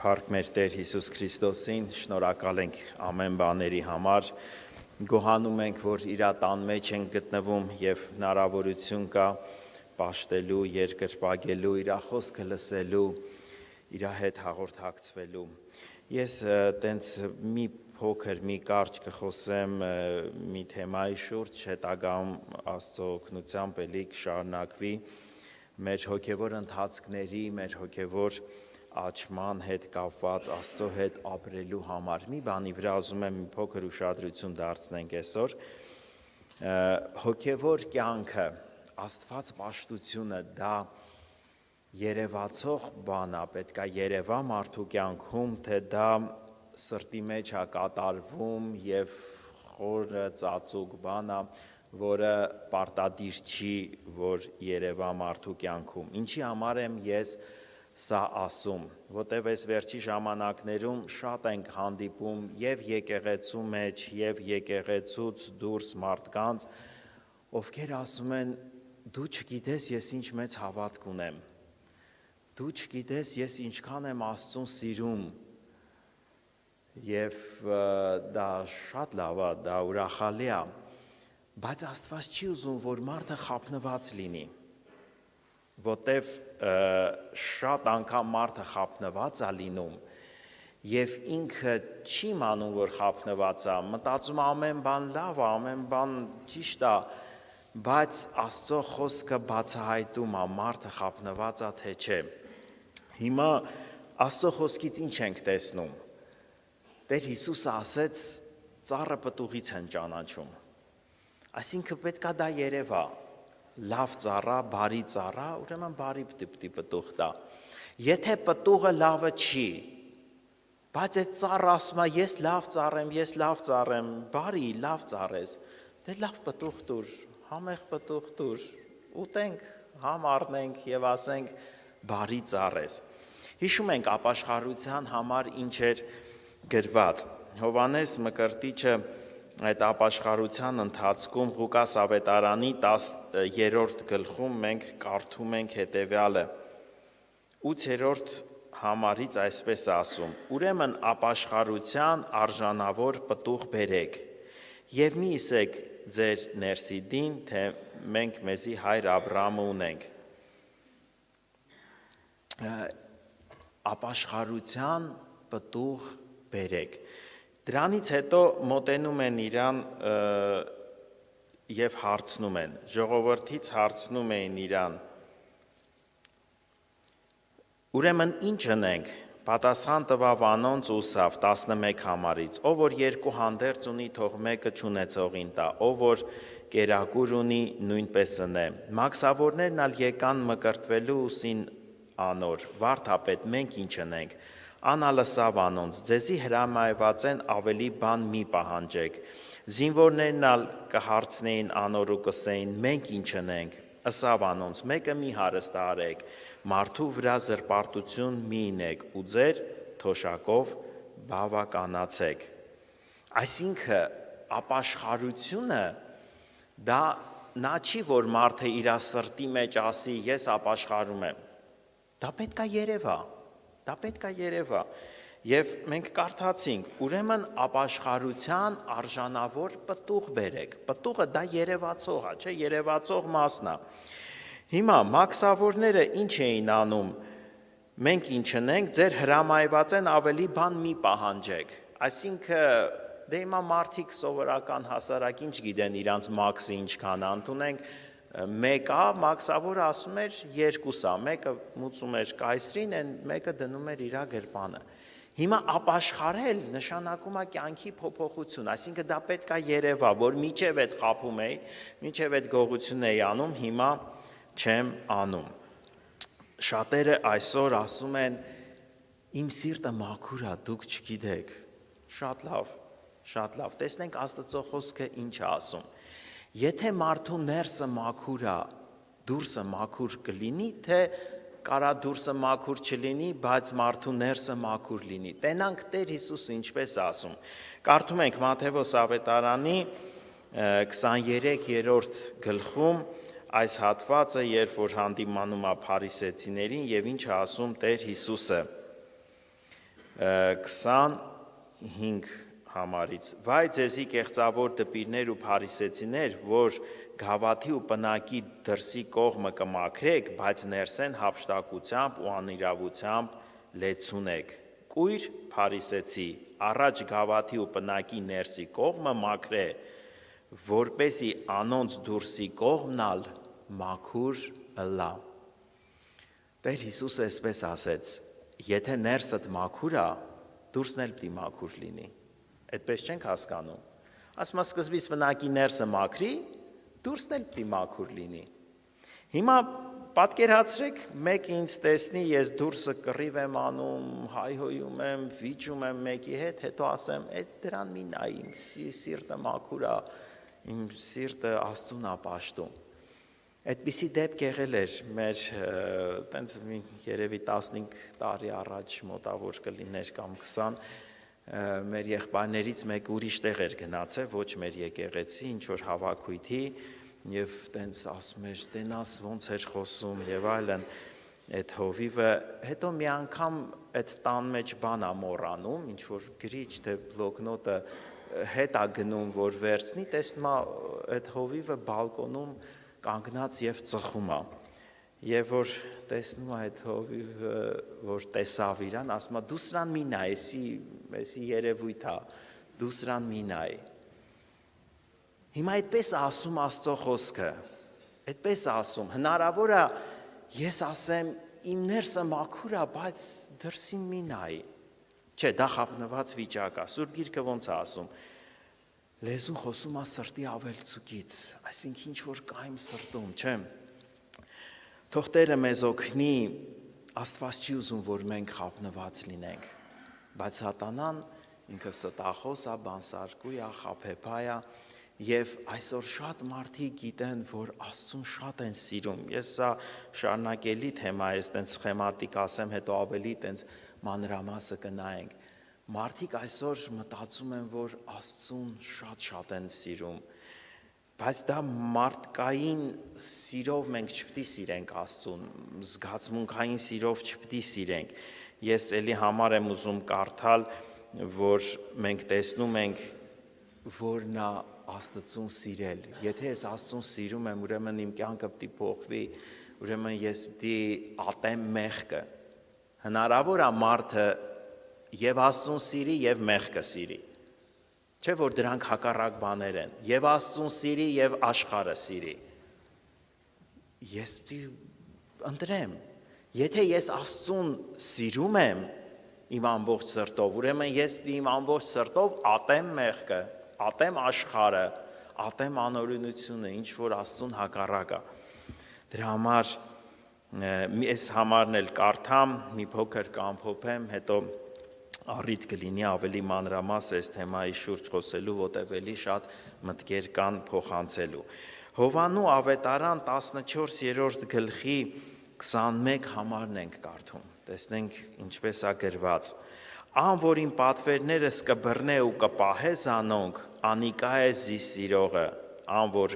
Փառք մեր Տեր Հիսուս Քրիստոսին, շնորհակալ ենք ամեն բաների համար, գոհանում ենք, որ իր տան մեջ ենք գտնվում եւ հնարավորություն կա պաշտելու, երկրպագելու, իր խոսքը լսելու, իր հետ հաղորդակցվելու։ Ես տենց մի փոքր, մի կարճ կխոսեմ մի թեմայի շուրջ, հետագայում Աստծո օգնությամբ էլի կշարունակվի մեր հոգևոր ընթացքների, մեր հոգևոր աճման հետ կապված Աստծո հետ ապրելու համար։ Մի բանի վրա ուզում եմ մի փոքր ուշադրություն դարձնենք այսօր։ Հոգևոր կյանքը, Աստված պաշտությունը դա երևացող բան է, պետք է երևա մարդու կյանքում, թե դա սրտի մեջ է կատարվում եւ խորը ծածուկ բան է, որը պարտադիր չի, որ երևա մարդու կյանքում։ Ինչի համար եմ ես սա ասում, որտեղ այս վերջի ժամանակներում շատ ենք հանդիպում եւ եկեղեցու մեջ եւ եկեղեցուց դուրս մարդկանց, ովքեր ասում են դու չգիտես ես ինչ մեծ հավատք ունեմ, դու չգիտես ես ինչքան եմ Աստծուն սիրում եւ դա շատ լավ է, դա ուրախալի է, բայց Աստված չի ուզում, որ մարդը խափնված լինի, որտեվ շատ անգամ մարդը խափնված է լինում եւ ինքը չի իմանում, որ խափնված է, մտածում ամեն բան լավ է, ամեն բան ճիշտ է, բայց Աստծո խոսքը բացահայտում է, մարդը խափնված է թե չէ։ Հիմա Աստծո խոսքից ինչ ենք տեսնում։ Տեր Հիսուսը ասեց, ծառը պտուղից են ճանաչում։ Այսինքն պետք է դա երևա։ Լավ ծառա, բարի ծառա, ուրեմն բարի պտուղ տա։ Եթե պտուղը լավը չի, բայց այդ ծառը ասում է, ես լավ ծառ եմ, բարի, լավ ծառ ես, դե լավ պտուղ տուր, համեղ պտուղ տուր, ուտենք, համ առնենք եւ ասենք բարի ծառ ես։ Հիշում ենք ապաշխարության համար ինչ էր գրված։ Հովհաննես Մկրտիչը այդ ապաշխարության ընթացքում Ղուկաս ավետարանի 10-րդ գլխում մենք կարդում ենք հետևյալը. 8-րդ համարից այսպես ասում. Ուրեմն ապաշխարության արժանավոր պտուղ բերեք եւ մի իսեք ձեր ներսիդին, թե մենք մեզի հայր Աբրահամը ունենք։ Ապաշխարության պտուղ բերեք։ Դրանից հետո մոտենում են իրան եւ հարցնում են, ժողովրդից հարցնում էին իրան. Ուրեմն ինչ ընենք, պատասխան տվավ անոնց ուսավ 11 համարից, ով որ երկու հանդերձ ունի, թող մեկը չունեցողին տա, ով որ կերակուր ունի, նույնպես ընե։ Մաքսավորներն ալ եկան մկրտվելու ուսին անոր, վարդապետ, մենք ինչ ընենք։ Անա լսավ անոնց, ձեզի հրամայված են ավելի բան մի պահանջեք։ Զինվորներն ալ կհարցնեին անոր ու կսեին, մենք ինչ ընենք։ Ըսավ անոնց, մեկը մի հարստարեք, մարդու վրա զրպարտություն մի ինեք ու ձեր թոշակով բավականացեք։ Այսինքն ապաշխարությունը դա նա չի, որ մարդը իր սրտի մեջ ասի, ես ապաշխարում եմ։ Դա պետք է երևա։ Դա պետք է երևա, եւ մենք կարդացինք, ուրեմն ապաշխարության արժանավոր պտուղ բերեք, պտուղը դա երևացող է, չէ, երևացող մասն է։ Հիմա մաքսավորները ինչ էին անում, մենք ինչ ընենք, ձեր հրամայված են ավելի բան մի պահանջեք, այսինքն դե հիմա մարդիկ սովորական հասարակ ինչ գիտեն իրանց մաքսը ինչքան ընդունենք, մեկը մաքսավորը ասում էր երկուսա, մեկը մուծում էր կայսրին, մեկը դնում էր իր գրպանը։ Հիմա ապաշխարել նշանակում է կյանքի փոփոխություն, այսինքն դա պետք է երևա, որ միջև այդ խափում էի, միջև այդ գողություն էի անում, հիմա չեմ անում։ Շատերը այսօր ասում են իմ սիրտը մաքուր է, դուք չգիտեք։ Շատ լավ, տեսնենք Աստծո խոսքը ինչ է ասում։ Եթե մարդու ներսը մաքուր է, դուրսը մաքուր կլինի, թե կարա դուրսը մաքուր չլինի, բայց մարդու ներսը մաքուր լինի։ Տենանք Տեր Հիսուսը ինչպես ասում։ Կարդում ենք Մատթեոս ավետարանի 23-րդ գլխում այս հատվածը, երբ որ հանդիմանում է փարիսեցիներին եւ ինչ է ասում Տեր Հիսուսը։ 25 համարից վայ ձեզի կեղծավոր դպիրներ ու փարիսեցիներ, որ գավաթի ու պնակի դրսի կողմը կմաքրեք, բայց ներսեն հափշտակությամբ ու անիրավությամբ լեցունեք։ Կույր փարիսեցի, առաջ գավաթի ու պնակի ներսի կողմը մաքրե, որպեսի անոնց դուրսի կողմնալ մաքուր ըլլա։ Տեր Հիսուսը այսպես ասեց. եթե ներսդ մաքուր է, դուրսն էլ պիտի մաքուր լինի։ Այդպես չենք հասկանում։ Ասում է սկզբից պնակի ներսը մաքրի, դուրսն էլ պիտի մաքուր լինի։ Հիմա պատկերացրեք, մեկ ինձ տեսնի, ես դուրսը կռիվ եմ անում, հայհոյում եմ, վիճում եմ մեկի հետ, հետո ասեմ, դրան մի նայ, իմ սիրտը մաքուր է, իմ սիրտը Աստծուն է պաշտում։ Այդպիսի դեպք եղել էր մեր տենց երևի 15 տարի առաջ մոտավոր կլիներ կամ 20 մեր եղբայրներից մեկը ուրիշ տեղ էր գնացել, ոչ մեր եկեղեցի, ինչ-որ հավաքույթի և տենց ասում էր, տենաս ոնց էր խոսում և այլն, այդ հովիվը, հետո մի անգամ այդ տան մեջ բան է մոռանում, ինչ-որ գրիչ, թե բլոկնոտը հետ է գնում, որ վերցնի, տեսնում է այդ հովիվը բալկոնում կանգնած և ծխում է, և որ տեսնում է այդ հովիվը, որ տեսավ իրան, ասում է, դու սրան մի նայ, էսի երևույթ է, դու սրան մի նայ։ Հիմա այդպես ասում Աստծո խոսքը, այդպես ասում, հնարավոր է ես ասեմ, իմ ներսը մաքուր է, բայց դրսին մի նայ։ Չէ, դա խափնված վիճակ է, Սուրբ Գիրքը ոնց է ասում, լեզուն խոսում է սրտի ավելցուկից, այսինքն ինչ-որ կա իմ սրտում, չէ։ Թող Տերը մեզ օգնի, Աստված չի ուզում, որ մենք խափնված լինենք, բայց սատանան ինքը ստախոս է, բանսարկու է, խաբեբայ է, և այսօր շատ մարդիկ գիտեն, որ Աստծուն շատ են սիրում, ես սա շարունակելի թեմա է, տենց սխեմատիկ ասեմ, հետո ավելի տենց մանրամասը կնայենք, մարդիկ այսօր մտածում են, որ Աստծուն շատ են սիրում, բայց դա մարդկային սիրով մենք չպիտի սիրենք Աստծուն, զգացմունքային սիրով չպիտի սիրենք, ես էլի համար եմ ուզում կարդալ, որ մենք տեսնում ենք, որ նա Աստծուն սիրել, եթե ես Աստծուն սիրում եմ, ուրեմն իմ կյանքը պիտի փոխվի, ուրեմն ես պիտի ատեմ մեղքը, հնարավոր է մարդը և Աստծուն սիրի և մեղքը սիրի, չէ որ դրանք հակառակ բաներ են, և Աստծուն սիրի և աշխարհը սիրի, ես պիտի ընտրեմ, եթե ես Աստծուն սիրում եմ իմ ամբողջ սրտով, ուրեմն ես պիտի իմ ամբողջ սրտով ատեմ մեղքը, ատեմ աշխարհը, ատեմ անօրենությունը, ինչ որ Աստծուն հակառակ է, դրա համար ես համարն էլ կարդամ, մի փոքր կամփոփեմ, հետո առիթ կլինի ավելի մանրամաս այս թեմայի շուրջ խոսելու, որտեղ էլի շատ մտքեր կան փոխանցելու։ Հովհաննու ավետարան 14-րդ գլխի 21 համարն ենք կարդում, տեսնենք ինչպես է գրված. Ան, որ իմ պատվերներս կբռնե ու կպահե զանոնք, անիկա է զիս սիրողը, ան, որ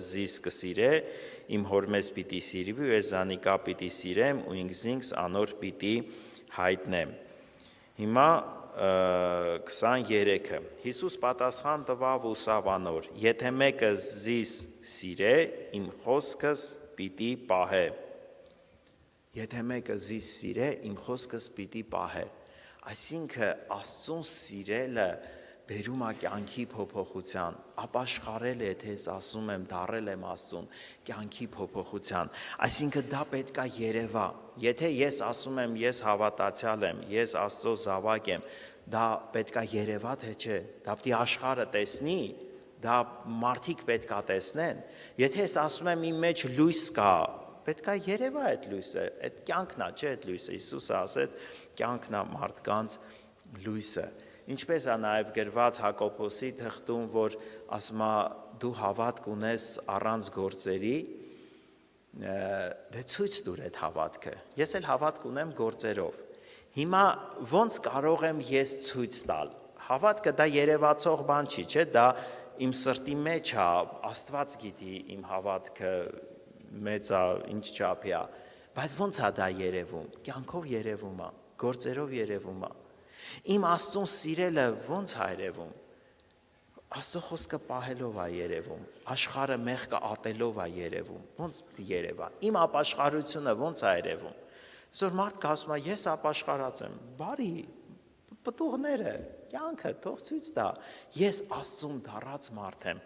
զիս կսիրե, իմ հորմես պիտի սիրվի ու ես զանիկա պիտի սիրեմ ու ինքզինքս անոր պիտի հայտնեմ։ Հիմա 23-ը, Հիսուս պատասխան տվավ ու սավ անոր, եթե մեկը զիս սիրե, իմ խոսքս պիտի պահե։ Եթե մեկը զիս սիրե, իմ խոսքս պիտի պահե։ Այսինքն Աստծուն սիրելը բերում է կյանքի փոփոխության, ապաշխարել է, եթե ես ասում եմ, դառել եմ Աստծուն, կյանքի փոփոխության, այսինքն դա պետք է երևա, եթե ես ասում եմ, ես հավատացյալ եմ, ես Աստծո զավակ եմ, դա պետք է երևա, թե չէ, դա պիտի աշխարհը տեսնի, դա մարդիկ պետք է տեսնեն, եթե ես ասում եմ, իմ մեջ լույս կա, պետք է երևա այդ լույսը, այդ կյանքն է, չէ, այդ լույսը, Հիսուսը ասեց, կյանքն է մարդկանց լույսը։ Ինչպես է նաև գրված Հակոբոսի թղթում, որ ասում է դու հավատք ունես առանց գործերի, դե ցույց տուր այդ հավատքը։ Ես էլ հավատք ունեմ գործերով։ Հիմա ոնց կարող եմ ես ցույց տալ։ Հավատքը դա երևացող բան չի, չէ՞, դա իմ սրտի մեջ է, Աստված գիտի իմ հավատքը մեծ է, ինչ չափի է, բայց ոնց է դա երևում։ Կյանքով երևում է։ գործերով երևում է։ Իմ Աստծուն սիրելը ո՞նց է երևում։ Աստծո խոսքը պահելով է երևում, աշխարհը մեղքը ատելով է երևում, ո՞նց երևա։ Իմ ապաշխարությունը ո՞նց է երևում։ Այսօր մարդը ասում է, ես ապաշխարած եմ, բարի, պտուղները, կյանքը թող ցույց տա, ես Աստծուն դառած մարդ եմ,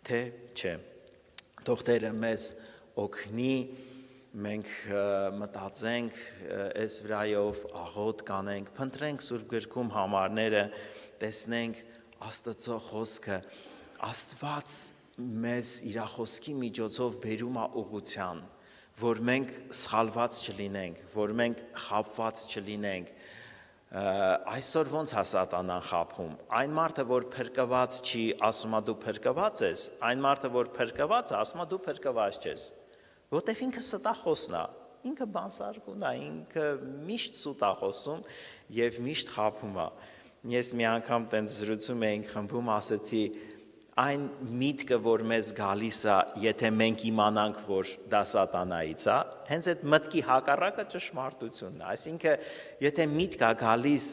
թե չէ։ Թող Տերը մեզ օգնի, մենք մտածենք այս վրայով, աղոտ կանենք, փնտրենք Սուրբ գրքում համարները, տեսնենք Աստծո խոսքը, Աստված մեզ իր խոսքի միջոցով բերում է ուղղության, որ մենք սխալված չլինենք, որ մենք խաբված չլինենք։ Այսօր ո՞նց է սատանան խաբում։ Այն մարդը, որ փրկված չի, ասում է դու փրկված ես, այն մարդը, որ փրկված է, ասում է դու փրկված չես։ Որտեվ ինքը ստախոսն է, ինքը բանսարկուն է, ինքը միշտ սուտ է խոսում եւ միշտ խաբում է։ Ես մի անգամ տենց զրուցում էինք խմբում, ասեցի, այն միտքը, որ մեզ գալիս է, եթե մենք իմանանք, որ դա սատանայից է, հենց այդ մտքի հակառակը ճշմարտությունն է։ Այսինքն, եթե միտք է գալիս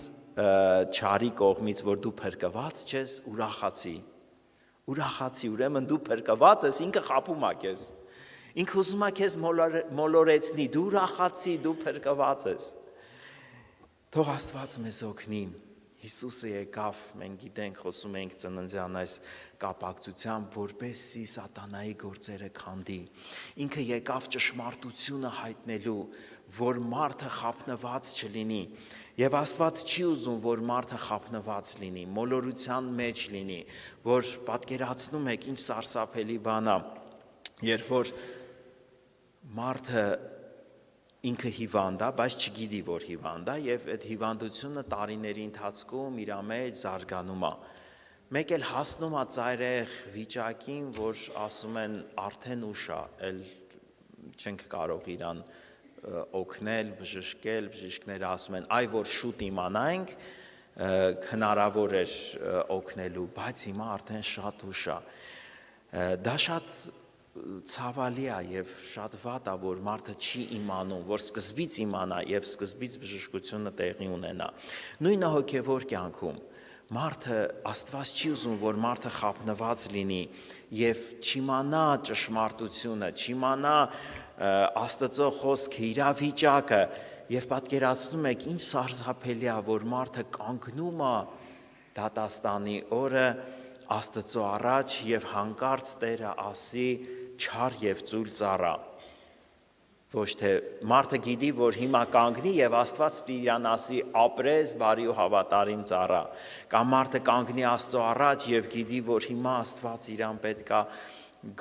չարի կողմից, որ դու փրկված ես, ուրախացի, ուրեմն դու փրկված ես, ինքը խաբում է քեզ։ Ինքը ուզում է քեզ մոլորեցնի, դու ուրախացի, դու փրկված ես։ Թող Աստված մեզ օգնի։ Հիսուսը եկավ, մենք գիտենք, խոսում ենք ծննդյան այս կապակցությամբ, որպեսզի սատանայի գործերը քանդի։ Ինքը եկավ ճշմարտությունը հայտնելու, որ մարդը խաբնված չլինի։ Եվ Աստված չի ուզում, որ մարդը խաբնված լինի, մոլորության մեջ լինի, որ պատկերացնում եք ինչ սարսափելի բան է, երբ որ մարդը ինքը հիվանդ է, բայց չգիտի, որ հիվանդ է, եւ այդ հիվանդությունը տարիների ընթացքում իր մեջ զարգանում է։ Մեկ էլ հասնում է ծայրեղ վիճակին, որ ասում են արդեն ուշ է, էլ չենք կարող իրան օգնել, բժշկել, բժիշկները ասում են, այ որ շուտ իմանայինք, հնարավոր էր օգնելու, բայց հիմա արդեն շատ ուշ է։ Դա շատ ցավալի է եւ շատ վատ է, որ մարդը չի իմանում, որ սկզբից իմանա եւ սկզբից բժշկությունը տեղի ունենա։ Նույնը հոգեվոր կյանքում մարդը Աստված չի ուզում, որ մարդը խաբնված լինի եւ չիմանա ճշմարտությունը, չիմանա Աստծո խոսքը, իրավիճակը եւ պատկերացնում եք ինչ սարսափելի է, որ մարդը կանգնում է դատաստանի օրը Աստծո առաջ եւ հանկարծ Տերը ասի չար եւ ծույլ ծառա։ Ոչ թե մարդը գիտի, որ հիմա կանգնի եւ Աստված իրան ասի ապրես բարի ու հավատարիմ ծառա, կամ մարդը կանգնի Աստծո առաջ եւ գիտի, որ հիմա Աստված իրան պետքա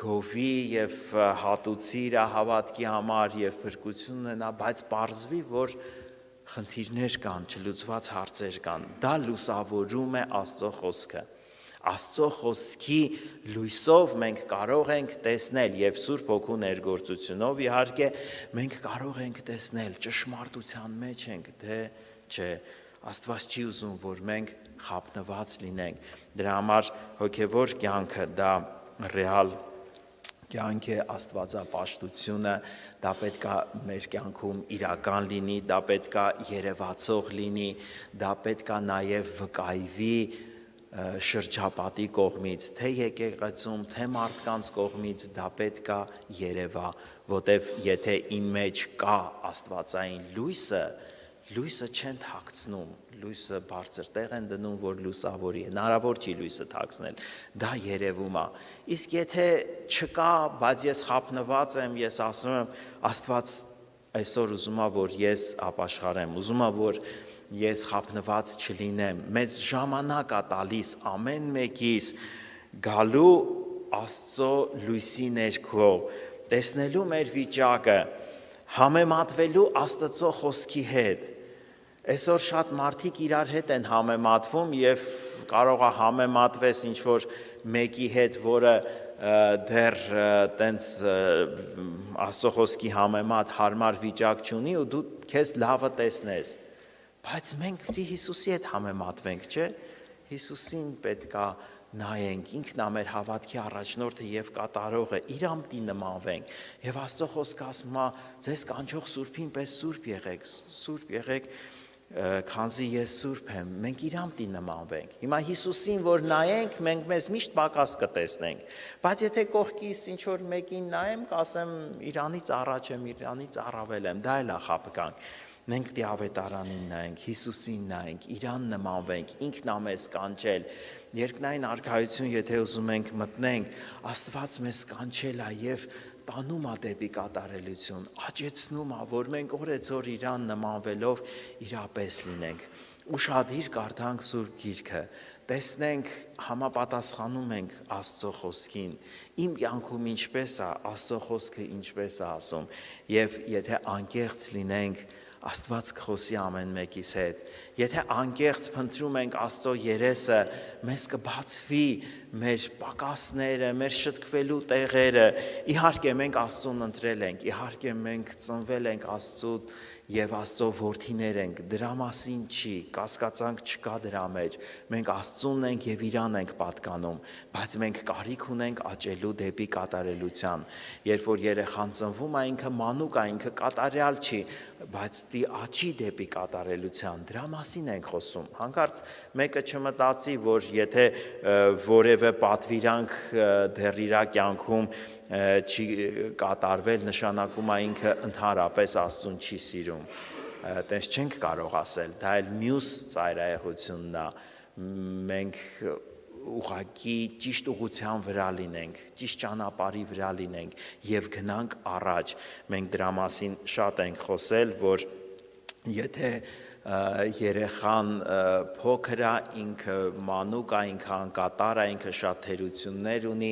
գովի եւ հատուցի իր հավատքի համար եւ փրկություն ունենա, բայց պարզվի, որ խնդիրներ կան, չլուծված հարցեր կան։ Դա լուսավորում է Աստծո խոսքը։ Աստծո խոսքի լույսով մենք կարող ենք տեսնել եւ Սուրբ Հոգու ներգործությունով իհարկե մենք կարող ենք տեսնել ճշմարտության մեջ ենք, թե չէ։ Աստված չի ուզում, որ մենք խաբնված լինենք։ Դրա համար հոգեվոր կյանքը դա ռեալ կյանք է, աստվածապաշտությունը, դա պետք է մեր կյանքում իրական լինի, դա պետք է երևացող լինի, դա պետք է նաև վկայվի շրջապատի կողմից, թե եկեղեցում, թե մարդկանց կողմից, դա պետք է երևա, որտև եթե իմ մեջ կա աստվածային լույսը, լույսը չեն թաքցնում, լույսը բարձր տեղ են դնում, որ լուսավորի, հնարավոր չի լույսը թաքցնել, դա երևում է։ Իսկ եթե չկա, բայց ես խաբնված եմ, ես ասում եմ, Աստված այսօր ուզում է, որ ես ապաշխարեմ, ուզում է, որ ես խաբնված չլինեմ, մեզ ժամանակ է տալիս ամեն մեկիս գալու Աստծո լույսի ներքո, տեսնելու մեր վիճակը, համեմատվելու Աստծո խոսքի հետ։ Այսօր շատ մարդիկ իրար հետ են համեմատվում եւ կարող է համեմատվես ինչ-որ մեկի հետ, որը դեռ տենց Աստծո խոսքի համեմատ հարմար վիճակ չունի ու դու քեզ լավը տեսնես։ Բայց մենք պիտի Հիսուսի հետ համեմատվենք, չէ՞։ Հիսուսին պետքա նայենք, ինքն է մեր հավատքի առաջնորդը եւ կատարողը, իրան պիտի նմանվենք։ Եվ Աստծո խոսքը ասում է, ձեզ կանչող Սուրբին պես սուրբ եղեք, քանզի ես սուրբ եմ, մենք իրան պիտի նմանվենք։ Հիմա Հիսուսին որ նայենք, մենք մեզ միշտ պակաս կտեսնենք, բայց եթե կողքից ինչ որ մեկին նայեմ, կասեմ իրանից առաջ եմ, իրանից առավել եմ, դա էլ է խաբկանք։ Մենք պիտի ավետարանին նայենք, Հիսուսին նայենք, իրան նմանվենք, ինքն է մեզ կանչել։ Երկնային արքայություն, եթե ուզում ենք մտնենք, Աստված մեզ կանչել է եւ տանում է դեպի կատարելություն, աճեցնում է, որ մենք օրեցօր իրան նմանվելով իրապես լինենք։ Ուշադիր կարդանք Սուրբ Գիրքը, տեսնենք, համապատասխանում ենք Աստծո խոսքին, իմ կյանքում ինչպես է, Աստծո խոսքը ինչպես է ասում, եւ եթե անկեղծ լինենք, Աստված կխոսի ամեն մեկիս հետ։ Եթե անկեղծ փնտրում ենք Աստծո երեսը, մեզ կբացվի մեր պակասները, մեր շտկվելու տեղերը։ Իհարկե մենք Աստծուն ընտրել ենք, իհարկե մենք ծնվել ենք Աստծո եւ Աստծո որդիներ ենք, դրա մասին չի, կասկածանք չկա դրա մեջ։ Մենք Աստծուն ենք եւ իրան ենք պատկանում, բայց մենք կարիք ունենք աճելու դեպի կատարելության։ Երբ որ երեխան ծնվում է, ինքը մանուկ է, ինքը կատարյալ չի, բայց պիտի աճի դեպի կատարելության, դրա մասին ենք խոսում։ Հանկարծ մեկը չմտածի, որ եթե որևէ պատվիրանք դեռ իր կյանքում չի կատարվել, նշանակում է ինքը ընդհանրապես Աստծուն չի սիրում։ Տես չենք կարող ասել, դա էլ մյուս ծայրահեղությունն է։ Մենք ուղղակի ճիշտ ուղղության վրա լինենք, ճիշտ ճանապարհի վրա լինենք եւ գնանք առաջ։ Մենք դրա մասին շատ ենք խոսել, որ եթե երեխան փոքր է, ինքը մանուկ է, ինքը անկատար է, ինքը շատ թերություններ ունի,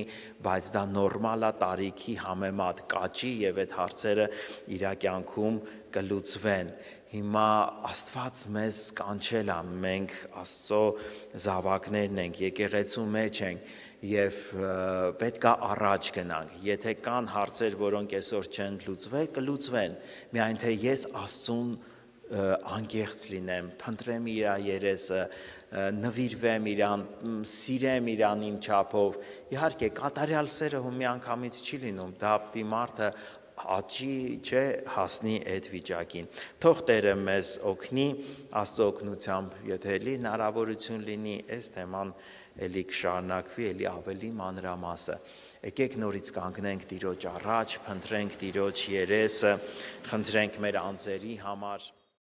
բայց դա նորմալ է տարիքի համեմատ կաճի եւ այդ հարցերը իր կյանքում կլուծվեն։ Հիմա Աստված մեզ կանչել է, մենք Աստծո զավակներն ենք, եկեղեցու մեջ ենք եւ պետք է առաջ գնանք։ Եթե կան հարցեր, որոնք այսօր չեն լուծվել, կլուծվեն։ Միայն թե ես Աստծուն անկեղծ լինեմ, փնտրեմ իր երեսը, նվիրվեմ իրան, սիրեմ իրան իմ չափով։ Իհարկե, կատարյալ սերը ու միանգամից չի լինում, դա պիտի մարդը աճի, չէ, հասնի այդ վիճակին։ Թող Տերը մեզ օգնի, Աստծո օգնությամբ, եթե էլի հնարավորություն լինի, այս թեման էլի կշարունակվի, էլի ավելի մանրամասը։ Եկեք նորից կանգնենք Տիրոջ առաջ, փնտրենք Տիրոջ երեսը, խնդրենք մեր անձերի համար։